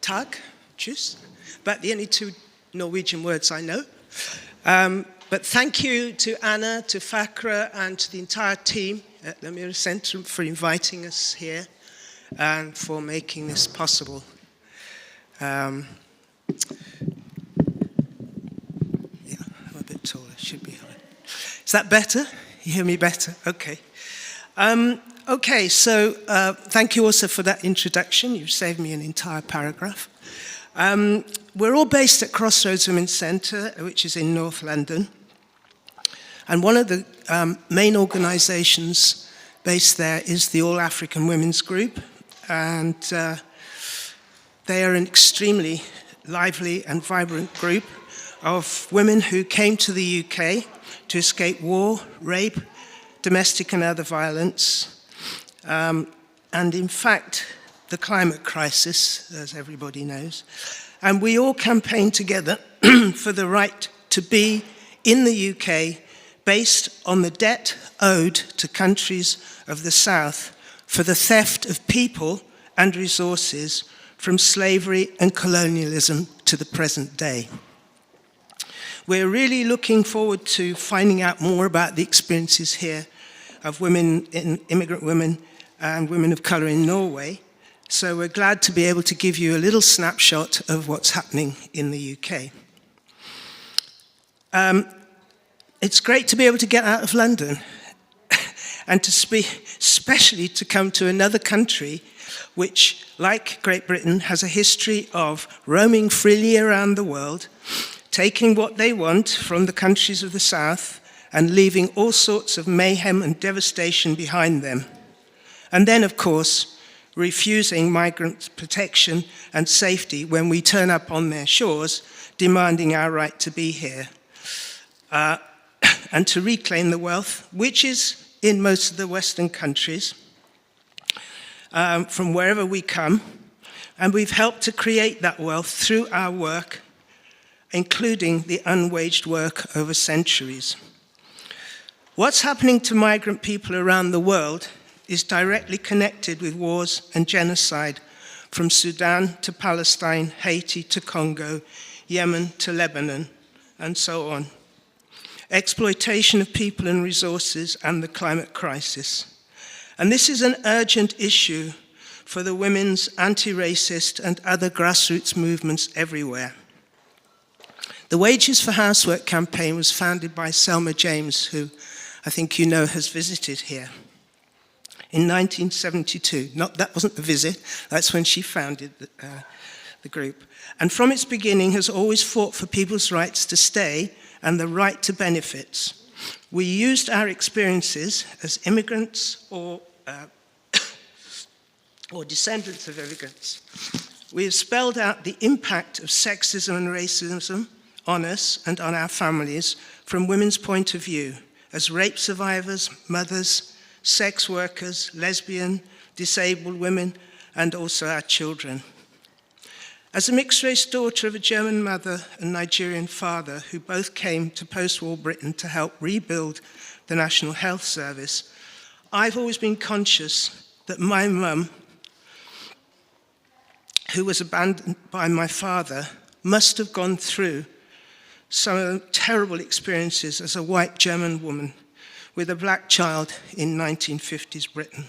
Tag, tschüss, about the only two Norwegian words I know. But thank you to Anna, to Fakra, and to the entire team at the MiRA-Senterets for inviting us here and for making this possible. Yeah, I'm a bit taller, should be high. Is that better? You hear me better? Okay. Okay, so thank you also for that introduction. You've saved me an entire paragraph. We're all based at Crossroads Women's Centre, which is in North London. And one of the main organisations based there is the All African Women's Group. And they are an extremely lively and vibrant group of women who came to the UK to escape war, rape, domestic and other violence, and in fact, the climate crisis, as everybody knows. And we all campaigned together for the right to be in the UK based on the debt owed to countries of the South for the theft of people and resources from slavery and colonialism to the present day. We're really looking forward to finding out more about the experiences here of women, immigrant women and women of colour in Norway. So we're glad to be able to give you a little snapshot of what's happening in the UK. It's great to be able to get out of London and to especially to come to another country which, like Great Britain, has a history of roaming freely around the world, taking what they want from the countries of the South and leaving all sorts of mayhem and devastation behind them. And then, of course, refusing migrant protection and safety when we turn up on their shores, demanding our right to be here. And to reclaim the wealth, which is in most of the Western countries, from wherever we come. And we've helped to create that wealth through our work, including the unwaged work over centuries. What's happening to migrant people around the world is directly connected with wars and genocide, from Sudan to Palestine, Haiti to Congo, Yemen to Lebanon, and so on. Exploitation of people and resources and the climate crisis. And this is an urgent issue for the women's anti-racist and other grassroots movements everywhere. The Wages for Housework campaign was founded by Selma James, who I think you know has visited here, in 1972. That wasn't the visit, that's when she founded the group. And from its beginning has always fought for people's rights to stay and the right to benefits. We used our experiences as immigrants or descendants of immigrants. We have spelled out the impact of sexism and racism on us and on our families from women's point of view, as rape survivors, mothers, sex workers, lesbian, disabled women, and also our children. As a mixed-race daughter of a German mother and Nigerian father who both came to post-war Britain to help rebuild the National Health Service, I've always been conscious that my mum, who was abandoned by my father, must have gone through some terrible experiences as a white German woman with a black child in 1950s Britain.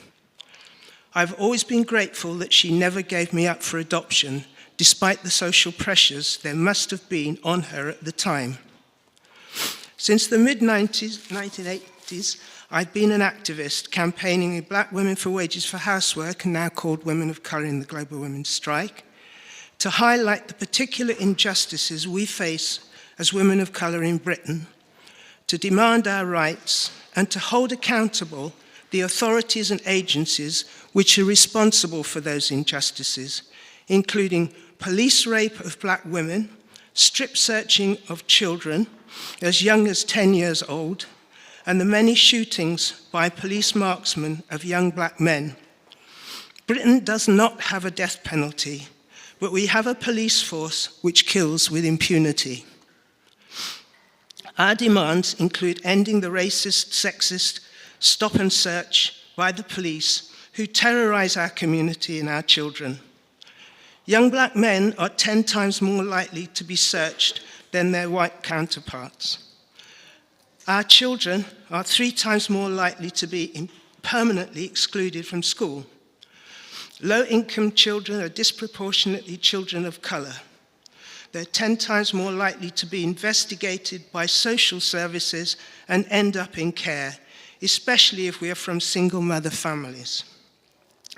I've always been grateful that she never gave me up for adoption, despite the social pressures there must have been on her at the time. Since the mid-1980s, I've been an activist campaigning with black women for wages for housework, now called Women of Colour in the Global Women's Strike, to highlight the particular injustices we face as women of colour in Britain, to demand our rights, and to hold accountable the authorities and agencies which are responsible for those injustices, including police rape of black women, strip searching of children as young as 10 years old, and the many shootings by police marksmen of young black men. Britain does not have a death penalty, but we have a police force which kills with impunity. Our demands include ending the racist, sexist stop and search by the police who terrorize our community and our children. Young black men are 10 times more likely to be searched than their white counterparts. Our children are 3 times more likely to be permanently excluded from school. Low-income children are disproportionately children of color. They're 10 times more likely to be investigated by social services and end up in care, especially if we are from single mother families.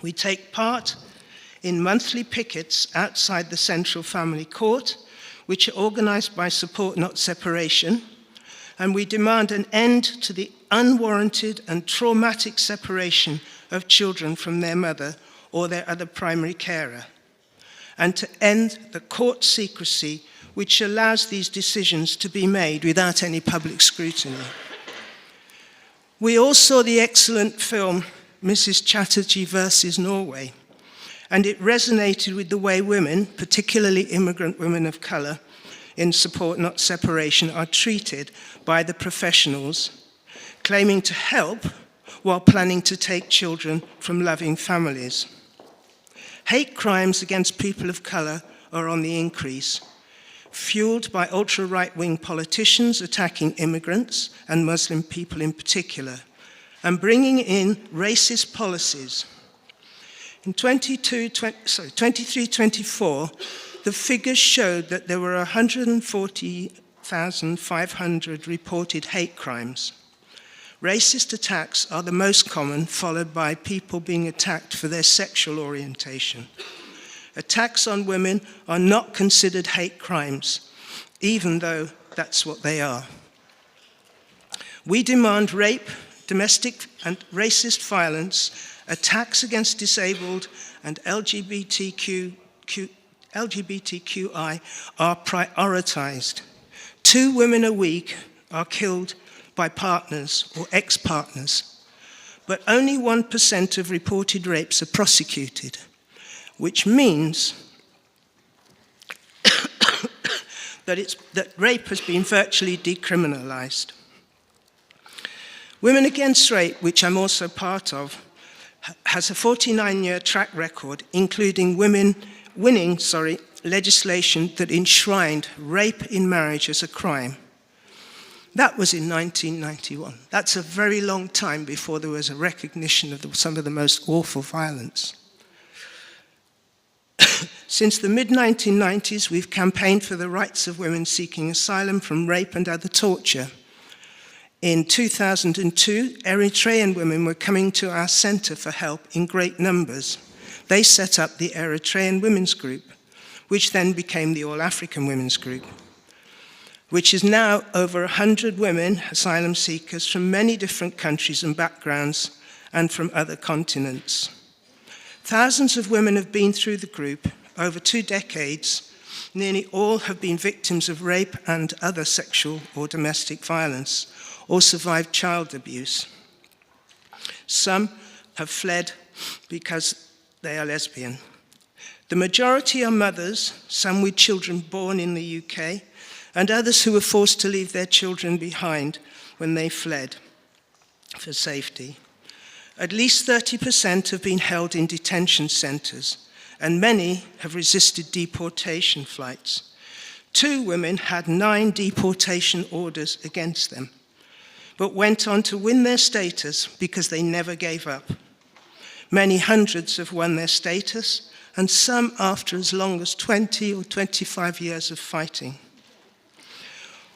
We take part in monthly pickets outside the Central Family Court, which are organized by Support Not Separation, and we demand an end to the unwarranted and traumatic separation of children from their mother or their other primary carer, and to end the court secrecy which allows these decisions to be made without any public scrutiny. We all saw the excellent film Mrs. Chatterjee versus Norway, and it resonated with the way women, particularly immigrant women of color, in Support Not Separation, are treated by the professionals, claiming to help while planning to take children from loving families. Hate crimes against people of color are on the increase, fueled by ultra-right-wing politicians attacking immigrants and Muslim people in particular, and bringing in racist policies. In 23-24, the figures showed that there were 140,500 reported hate crimes. Racist attacks are the most common, followed by people being attacked for their sexual orientation. Attacks on women are not considered hate crimes, even though that's what they are. We demand rape, domestic and racist violence, attacks against disabled and LGBTQI are prioritized. 2 women a week are killed by partners or ex-partners, but only 1% of reported rapes are prosecuted, which means that rape has been virtually decriminalized. Women Against Rape, which I'm also part of, has a 49-year track record, including winning legislation that enshrined rape in marriage as a crime. That was in 1991. That's a very long time before there was a recognition of some of the most awful violence. Since the mid-1990s, we've campaigned for the rights of women seeking asylum from rape and other torture. In 2002, Eritrean women were coming to our center for help in great numbers. They set up the Eritrean Women's Group, which then became the All African Women's Group, which is now over 100 women, asylum seekers from many different countries and backgrounds and from other continents. Thousands of women have been through the group over 2 decades. Nearly all have been victims of rape and other sexual or domestic violence, or survived child abuse. Some have fled because they are lesbian. The majority are mothers, some with children born in the UK, and others who were forced to leave their children behind when they fled for safety. At least 30% have been held in detention centers, and many have resisted deportation flights. 2 women had 9 deportation orders against them, but went on to win their status because they never gave up. Many hundreds have won their status, and some after as long as 20 or 25 years of fighting.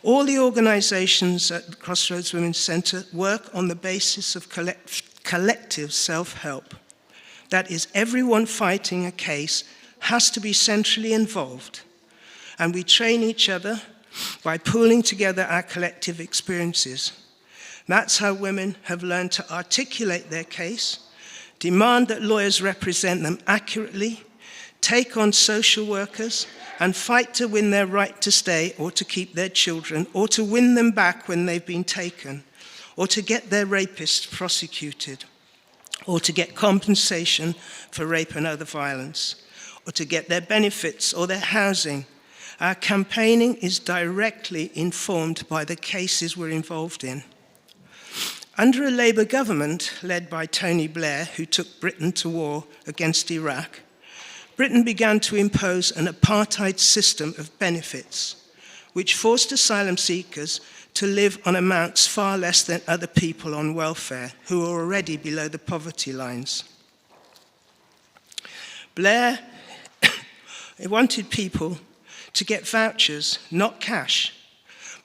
All the organizations at the Crossroads Women's Center work on the basis of collective self-help. That is, everyone fighting a case has to be centrally involved, and we train each other by pooling together our collective experiences. That's how women have learned to articulate their case, demand that lawyers represent them accurately, take on social workers, and fight to win their right to stay or to keep their children, or to win them back when they've been taken, or to get their rapists prosecuted, or to get compensation for rape and other violence, or to get their benefits or their housing. Our campaigning is directly informed by the cases we're involved in. Under a Labour government led by Tony Blair, who took Britain to war against Iraq, Britain began to impose an apartheid system of benefits, which forced asylum seekers to live on amounts far less than other people on welfare who were already below the poverty lines. Blair wanted people to get vouchers, not cash,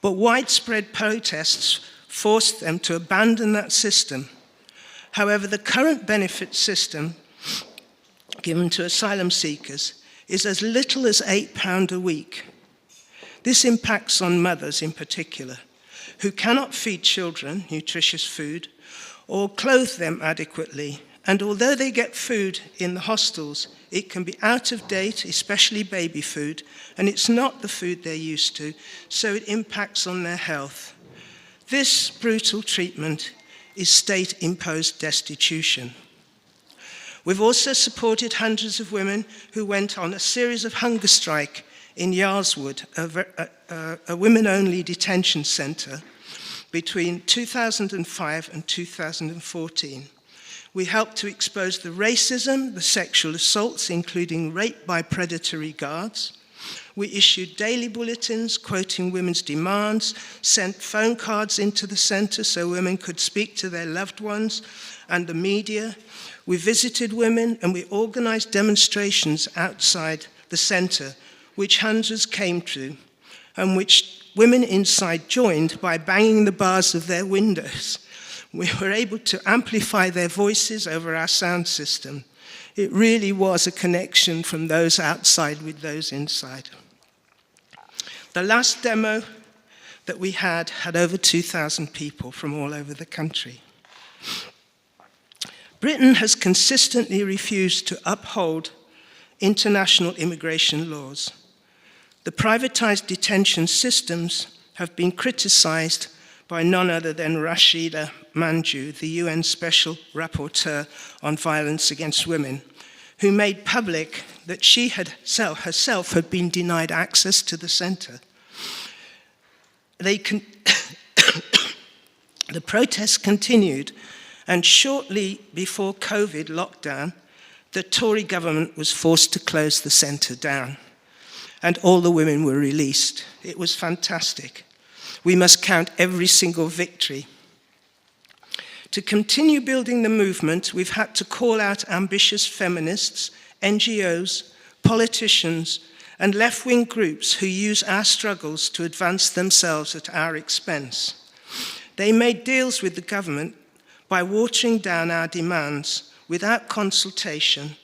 but widespread protests forced them to abandon that system. However, the current benefit system given to asylum seekers is as little as £8 a week. This impacts on mothers in particular, who cannot feed children nutritious food or clothe them adequately. And although they get food in the hostels, it can be out of date, especially baby food, and it's not the food they're used to, so it impacts on their health. This brutal treatment is state-imposed destitution. We've also supported hundreds of women who went on a series of hunger strike in Yarlswood, a women-only detention centre, between 2005 and 2014. We helped to expose the racism, the sexual assaults, including rape by predatory guards. We issued daily bulletins quoting women's demands, sent phone cards into the centre so women could speak to their loved ones and the media. We visited women and we organised demonstrations outside the centre, which hundreds came to, and which women inside joined by banging the bars of their windows. We were able to amplify their voices over our sound system. It really was a connection from those outside with those inside. The last demo that we had over 2,000 people from all over the country. Britain has consistently refused to uphold international immigration laws. The privatised detention systems have been criticised by none other than Rashida Manjoo, the UN Special Rapporteur on Violence Against Women, who made public that she herself had been denied access to the centre. The protests continued, and shortly before COVID lockdown, the Tory government was forced to close the centre down, and all the women were released. It was fantastic. We must count every single victory. To continue building the movement, we've had to call out ambitious feminists, NGOs, politicians, and left-wing groups who use our struggles to advance themselves at our expense. They made deals with the government by watering down our demands without consultation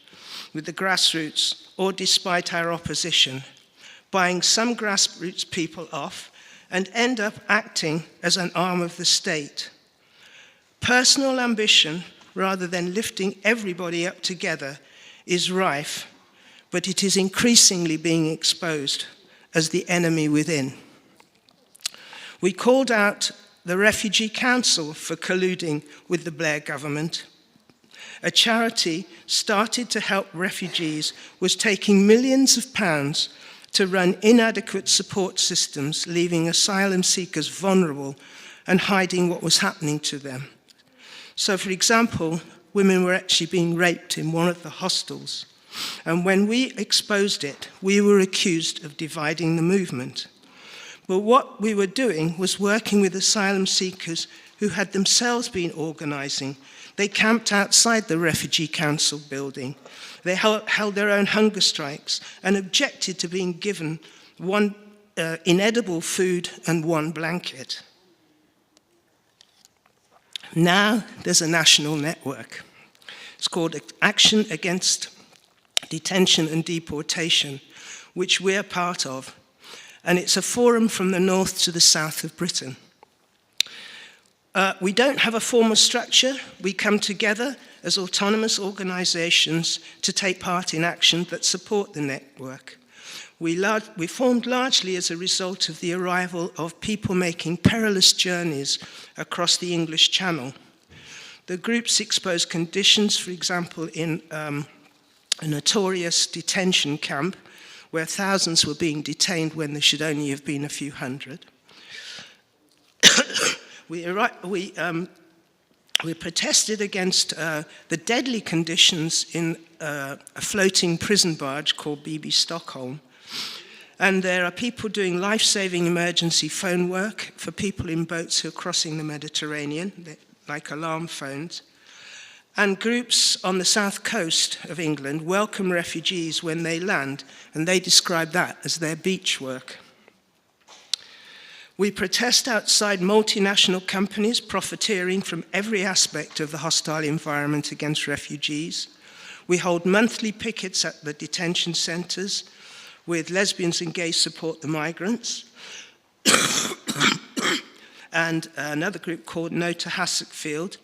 with the grassroots or despite our opposition, buying some grassroots people off and end up acting as an arm of the state. Personal ambition, rather than lifting everybody up together, is rife, but it is increasingly being exposed as the enemy within. We called out the Refugee Council for colluding with the Blair government. A charity started to help refugees was taking millions of pounds to run inadequate support systems, leaving asylum seekers vulnerable and hiding what was happening to them. So, for example, women were actually being raped in one of the hostels. And when we exposed it, we were accused of dividing the movement. But what we were doing was working with asylum seekers who had themselves been organising. They camped outside the Refugee Council building. They held their own hunger strikes and objected to being given one inedible food and one blanket. Now there's a national network. It's called Action Against Detention and Deportation, which we're part of. And it's a forum from the north to the south of Britain. We don't have a formal structure. We come together as autonomous organisations to take part in action that support the network. We formed largely as a result of the arrival of people making perilous journeys across the English Channel. The groups expose conditions, for example, in a notorious detention camp where thousands were being detained when there should only have been a few hundred. We We protested against the deadly conditions in a floating prison barge called BB Stockholm. And there are people doing life-saving emergency phone work for people in boats who are crossing the Mediterranean, like alarm phones. And groups on the south coast of England welcome refugees when they land, and they describe that as their beach work. We protest outside multinational companies profiteering from every aspect of the hostile environment against refugees. We hold monthly pickets at the detention centres with lesbians and gays support the migrants. And another group called No to Hassockfield,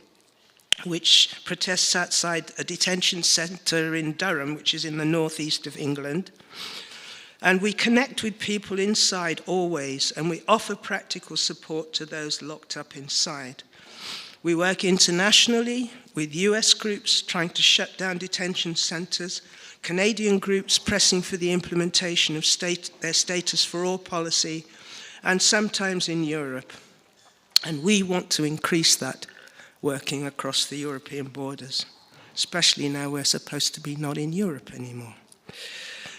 which protests outside a detention centre in Durham, which is in the northeast of England. And we connect with people inside always, and we offer practical support to those locked up inside. We work internationally with US groups trying to shut down detention centres, Canadian groups pressing for the implementation of their status for all policy, and sometimes in Europe. And we want to increase that working across the European borders, especially now we're supposed to be not in Europe anymore.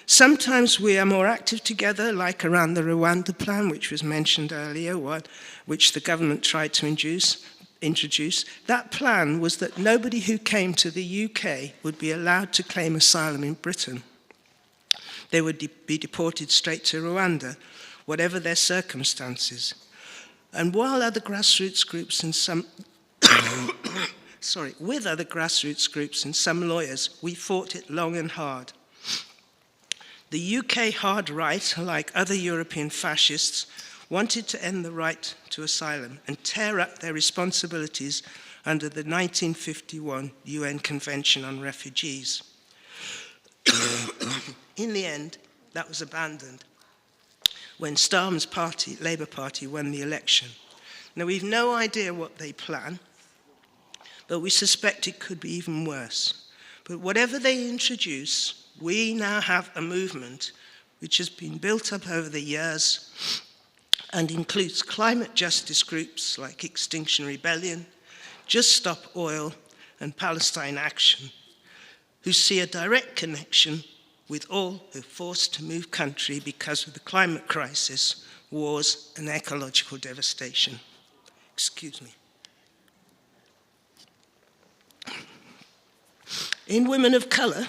Sometimes we are more active together, like around the Rwanda plan, which was mentioned earlier, which the government tried to introduce. That plan was that nobody who came to the UK would be allowed to claim asylum in Britain. They would be deported straight to Rwanda, whatever their circumstances. And while other grassroots groups and some with other grassroots groups and some lawyers, we fought it long and hard. The UK hard right, like other European fascists, wanted to end the right to asylum and tear up their responsibilities under the 1951 UN Convention on Refugees. In the end, that was abandoned when Starmer's party, Labour Party, won the election. Now, we've no idea what they plan, but we suspect it could be even worse. But whatever they introduce, we now have a movement which has been built up over the years and includes climate justice groups like Extinction Rebellion, Just Stop Oil, and Palestine Action, who see a direct connection with all who are forced to move country because of the climate crisis, wars, and ecological devastation. Excuse me. In Women of Colour,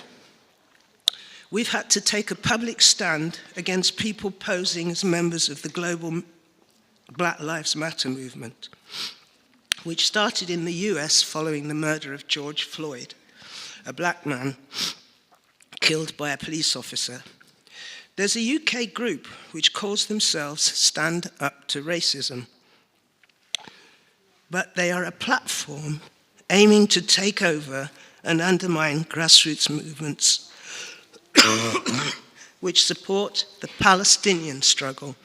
we've had to take a public stand against people posing as members of the global Black Lives Matter movement, which started in the US following the murder of George Floyd, a black man killed by a police officer. There's a UK group which calls themselves Stand Up to Racism, but they are a platform aiming to take over and undermine grassroots movements which support the Palestinian struggle.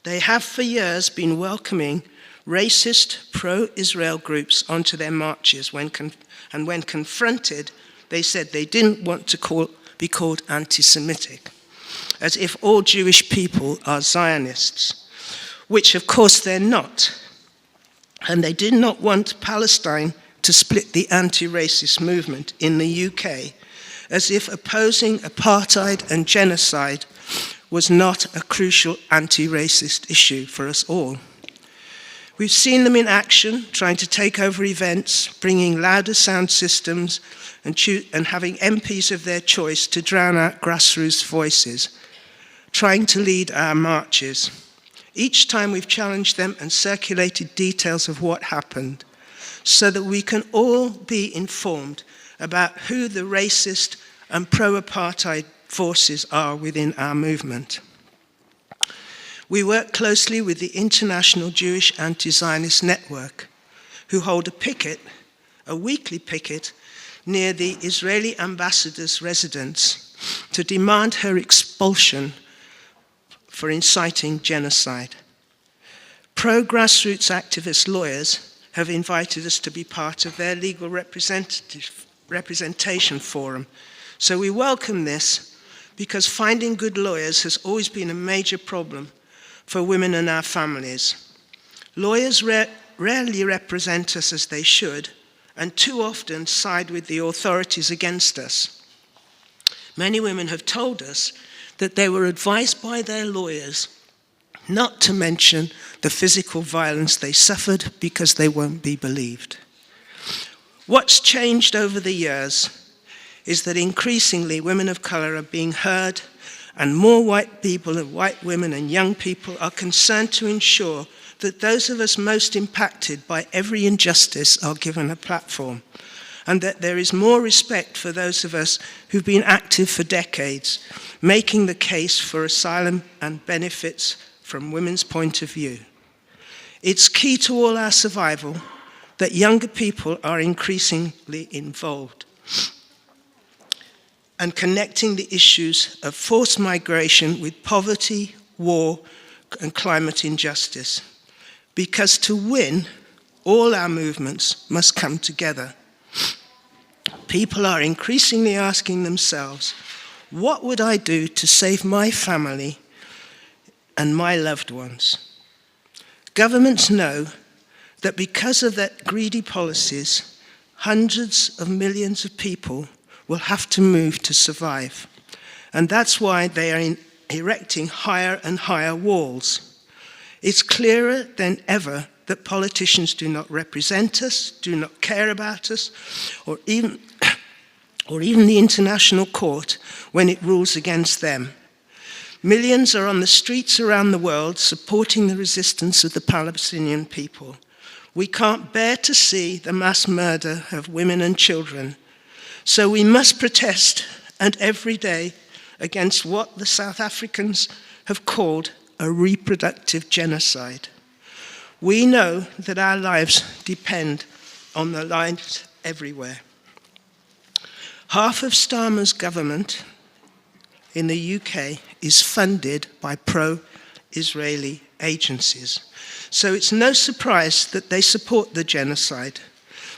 They have for years been welcoming racist pro-Israel groups onto their marches and when confronted, they said they didn't want to be called anti-Semitic, as if all Jewish people are Zionists, which of course they're not. And they did not want Palestine to split the anti-racist movement in the UK, as if opposing apartheid and genocide was not a crucial anti-racist issue for us all. We've seen them in action, trying to take over events, bringing louder sound systems, and having MPs of their choice to drown out grassroots voices, trying to lead our marches. Each time we've challenged them and circulated details of what happened, so that we can all be informed about who the racist and pro-apartheid forces are within our movement. We work closely with the International Jewish Anti-Zionist Network, who hold a weekly picket, near the Israeli ambassador's residence to demand her expulsion for inciting genocide. Pro-grassroots activist lawyers have invited us to be part of their legal representation forum. So we welcome this because finding good lawyers has always been a major problem for women and our families. Lawyers rarely represent us as they should, and too often side with the authorities against us. Many women have told us that they were advised by their lawyers not to mention the physical violence they suffered because they won't be believed. What's changed over the years is that increasingly women of colour are being heard, and more white people and white women and young people are concerned to ensure that those of us most impacted by every injustice are given a platform, and that there is more respect for those of us who've been active for decades, making the case for asylum and benefits from women's point of view. It's key to all our survival that younger people are increasingly involved and connecting the issues of forced migration with poverty, war, and climate injustice. Because to win, all our movements must come together. People are increasingly asking themselves, what would I do to save my family and my loved ones? Governments know that because of their greedy policies, hundreds of millions of people will have to move to survive. And that's why they are erecting higher and higher walls. It's clearer than ever that politicians do not represent us, do not care about us, or even the International Court when it rules against them. Millions are on the streets around the world supporting the resistance of the Palestinian people. We can't bear to see the mass murder of women and children. So we must protest, and every day, against what the South Africans have called a reproductive genocide. We know that our lives depend on the lives everywhere. Half of Starmer's government in the UK is funded by pro-Israeli agencies. So it's no surprise that they support the genocide.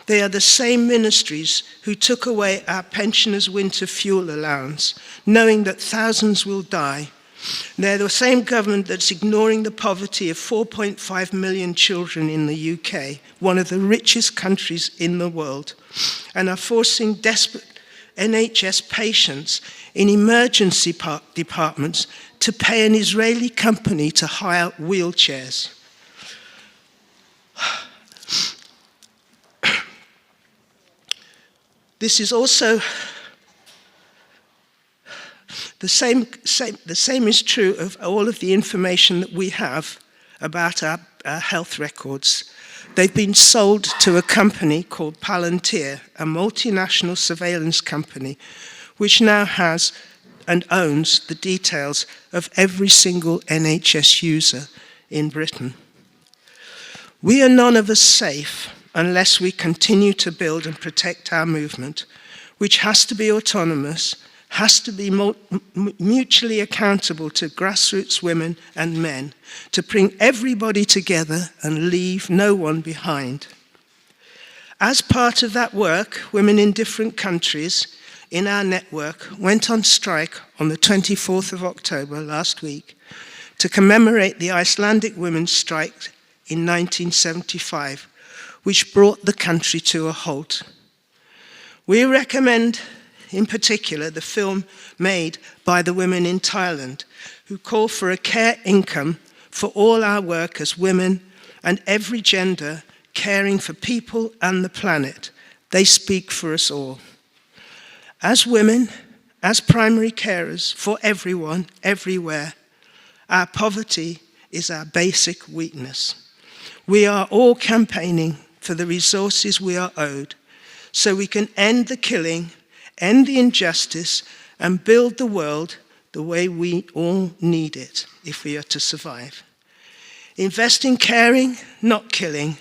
They are the same ministries who took away our pensioners' winter fuel allowance, knowing that thousands will die. They're the same government that's ignoring the poverty of 4.5 million children in the UK, one of the richest countries in the world, and are forcing desperate NHS patients in emergency departments to pay an Israeli company to hire wheelchairs. This is also the same is true of all of the information that we have about our health records. They've been sold to a company called Palantir, a multinational surveillance company, which now has and owns the details of every single NHS user in Britain. We are none of us safe unless we continue to build and protect our movement, which has to be autonomous, has to be mutually accountable to grassroots women and men, to bring everybody together and leave no one behind. As part of that work, women in different countries in our network went on strike on the 24th of October last week to commemorate the Icelandic women's strike in 1975, which brought the country to a halt. We recommend, in particular, the film made by the women in Thailand, who call for a care income for all our work as women and every gender caring for people and the planet. They speak for us all. As women, as primary carers for everyone, everywhere, our poverty is our basic weakness. We are all campaigning for the resources we are owed so we can end the killing, end the injustice, and build the world the way we all need it if we are to survive. Invest in caring, not killing.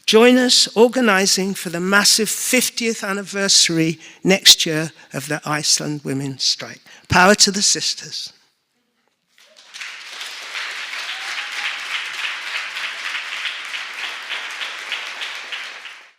Join us organising for the massive 50th anniversary next year of the Iceland women's strike. Power to the sisters.